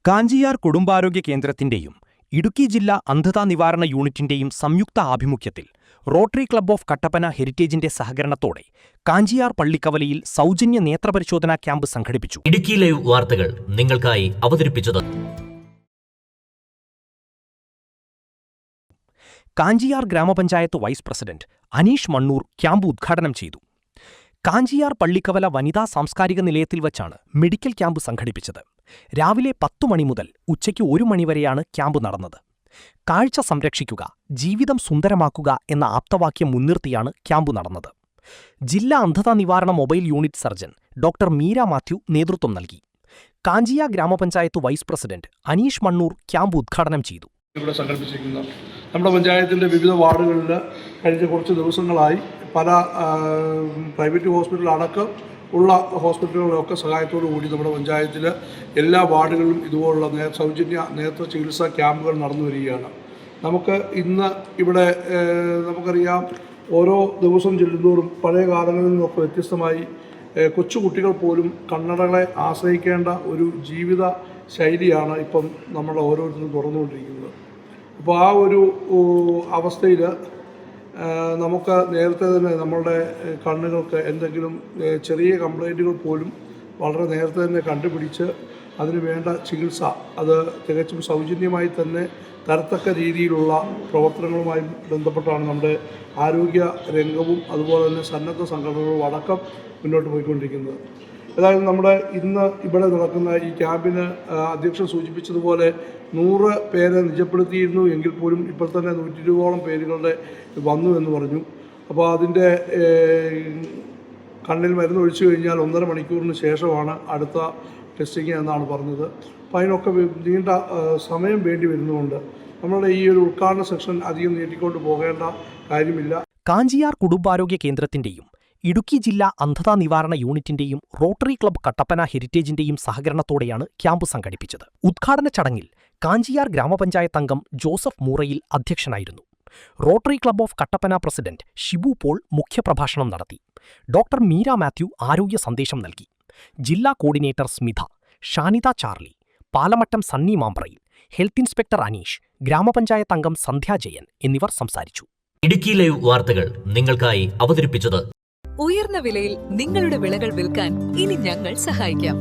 കാഞ്ചിയാർ കുടുംബാരോഗ്യ കേന്ദ്രത്തിന്റെയും ഇടുക്കി ജില്ലാ അന്ധതാ നിവാരണ യൂണിറ്റിന്റെയും സംയുക്ത ആഭിമുഖ്യത്തിൽ റോട്ടറി ക്ലബ്ബ് ഓഫ് കട്ടപ്പന ഹെറിറ്റേജിന്റെ സഹകരണത്തോടെ കാഞ്ചിയാർ പള്ളിക്കവലയിൽ സൗജന്യ നേത്രപരിശോധനാ ക്യാമ്പ് സംഘടിപ്പിച്ചു. ഇടുക്കി ലൈവ് വാർത്തകൾ നിങ്ങൾക്കായി അവതരിപ്പിച്ചത് കാഞ്ചിയാർ ഗ്രാമപഞ്ചായത്ത് vice president Aneesh Mannur camp ഉദ്ഘാടനം ചെയ്തു. കാഞ്ചിയാർ പള്ളിക്കവല വനിതാ സാംസ്കാരിക നിലയത്തിൽ വച്ചാണ് മെഡിക്കൽ ക്യാമ്പ് സംഘടിപ്പിച്ചത്. രാവിലെ 10 മണി മുതൽ ഉച്ചയ്ക്ക് 1 മണിവരെയാണ് ക്യാമ്പ് നടന്നത്. കാഴ്ച സംരക്ഷിക്കുക, ജീവിതം സുന്ദരമാക്കുക എന്ന ആപ്തവാക്യം മുൻനിർത്തിയാണ് ക്യാമ്പ് നടന്നത്. ജില്ലാ അന്ധതാ നിവാരണ mobile unit surgeon doctor Meera Mathew നേതൃത്വം നൽകി. കാഞ്ചിയാർ ഗ്രാമപഞ്ചായത്ത് vice president Aneesh Mannur camp ഉദ്ഘാടനം ചെയ്തു. ഇവിടെ സംഘടിപ്പിച്ചിരിക്കുന്ന നമ്മുടെ പഞ്ചായത്തിൻ്റെ വിവിധ വാർഡുകളിൽ കഴിഞ്ഞ കുറച്ച് ദിവസങ്ങളായി പല പ്രൈവറ്റ് ഹോസ്പിറ്റലടക്കം ഉള്ള ഹോസ്പിറ്റലുകളൊക്കെ സഹായത്തോടു കൂടി നമ്മുടെ പഞ്ചായത്തിൽ എല്ലാ വാർഡുകളിലും ഇതുപോലുള്ള സൗജന്യ നേത്ര ചികിത്സാ ക്യാമ്പുകൾ നടന്നു വരികയാണ്. നമുക്ക് ഇന്ന് ഇവിടെ നമുക്കറിയാം, ഓരോ ദിവസം ചെല്ലുന്തോറും പഴയ കാലങ്ങളിൽ നിന്നൊക്കെ വ്യത്യസ്തമായി കൊച്ചുകുട്ടികൾ പോലും കണ്ണടകളെ ആശ്രയിക്കേണ്ട ഒരു ജീവിത ശൈലിയാണ് ഇപ്പം നമ്മൾ ഓരോരുത്തരും തുറന്നുകൊണ്ടിരിക്കുന്നത്. അപ്പോൾ ആ ഒരു അവസ്ഥയിൽ നമുക്ക് നേരത്തെ തന്നെ നമ്മളുടെ കണ്ണുകൾക്ക് എന്തെങ്കിലും ചെറിയ കംപ്ലൈൻറ്റുകൾ പോലും വളരെ നേരത്തെ തന്നെ കണ്ടുപിടിച്ച് അതിന് വേണ്ട ചികിത്സ അത് തികച്ചും സൗജന്യമായി തന്നെ തരത്തക്ക രീതിയിലുള്ള പ്രവർത്തനങ്ങളുമായി ബന്ധപ്പെട്ടാണ് നമ്മുടെ ആരോഗ്യ രംഗവും അതുപോലെ തന്നെ സന്നദ്ധ സംഘടനകളും അടക്കം മുന്നോട്ട് പോയിക്കൊണ്ടിരിക്കുന്നത്. അതായത് നമ്മുടെ ഇന്ന് ഇവിടെ നടക്കുന്ന ഈ ക്യാമ്പിന് അധ്യക്ഷൻ സൂചിപ്പിച്ചതുപോലെ 100 പേരെ നിജപ്പെടുത്തിയിരുന്നു എങ്കിൽ പോലും ഇപ്പോൾ തന്നെ 120ഓളം പേരുകളുടെ വന്നു എന്ന് പറഞ്ഞു. അപ്പോൾ അതിൻ്റെ കണ്ണിൽ മരുന്ന് ഒഴിച്ചു കഴിഞ്ഞാൽ 1.5 മണിക്കൂറിന് ശേഷമാണ് അടുത്ത ടെസ്റ്റിങ് എന്നാണ് പറഞ്ഞത്. അപ്പോൾ അതിനൊക്കെ നീണ്ട സമയം വേണ്ടി വരുന്നതുകൊണ്ട് നമ്മളുടെ ഈ ഒരു ഉദ്ഘാടന സെക്ഷൻ അധികം നീട്ടിക്കൊണ്ട് പോകേണ്ട കാര്യമില്ല. കാഞ്ചിയാർ കുടുംബാരോഗ്യ കേന്ദ്രത്തിന്റെയും ഇടുക്കി ജില്ലാ അന്ധതാ നിവാരണ യൂണിറ്റിന്റെയും റോട്ടറി ക്ലബ്ബ് കട്ടപ്പന ഹെറിറ്റേജിന്റെയും സഹകരണത്തോടെയാണ് ക്യാമ്പ് സംഘടിപ്പിച്ചത്. ഉദ്ഘാടന ചടങ്ങിൽ കാഞ്ചിയാർ ഗ്രാമപഞ്ചായത്ത് അംഗം ജോസഫ് മൂറയിൽ അധ്യക്ഷനായിരുന്നു. Rotary club of Kattappana president Shibu Paul മുഖ്യപ്രഭാഷണം നടത്തി. ഡോക്ടർ മീര മാത്യു ആരോഗ്യ സന്ദേശം നൽകി. ജില്ലാ coordinator Smitha, Shanitha Charlie, Palamattam Sunny Mambrayil, health inspector Aneesh, ഗ്രാമപഞ്ചായത്ത് അംഗം സന്ധ്യ ജയൻ എന്നിവർ സംസാരിച്ചു. ഇടുക്കി ലൈവ് വാർത്തകൾ നിങ്ങൾക്കായി അവതരിപ്പിച്ചത് ഉയർന്ന വിലയിൽ നിങ്ങളുടെ വിളകൾ വിൽക്കാൻ ഇനി ഞങ്ങൾ സഹായിക്കാം.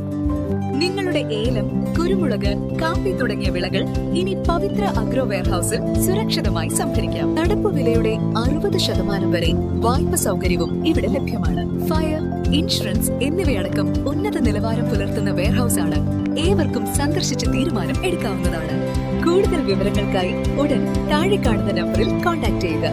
നിങ്ങളുടെ ഏലം, കുരുമുളക്, കാപ്പി തുടങ്ങിയ വിളകൾ ഇനി പവിത്ര അഗ്രോ വെയർഹൌസിൽ സുരക്ഷിതമായി സംഭരിക്കാം. നടപ്പ് വിലയുടെ 60% വരെ വായ്പ സൗകര്യവും ഇവിടെ ലഭ്യമാണ്. ഫയർ, ഇൻഷുറൻസ് എന്നിവയടക്കം ഉന്നത നിലവാരം പുലർത്തുന്ന വെയർഹൌസ് ആണ്. ഏവർക്കും സന്ദർശിച്ച് തീരുമാനം എടുക്കാവുന്നതാണ്. കൂടുതൽ വിവരങ്ങൾക്കായി ഉടൻ താഴെ കാണുന്ന നമ്പറിൽ കോൺടാക്ട് ചെയ്യുക.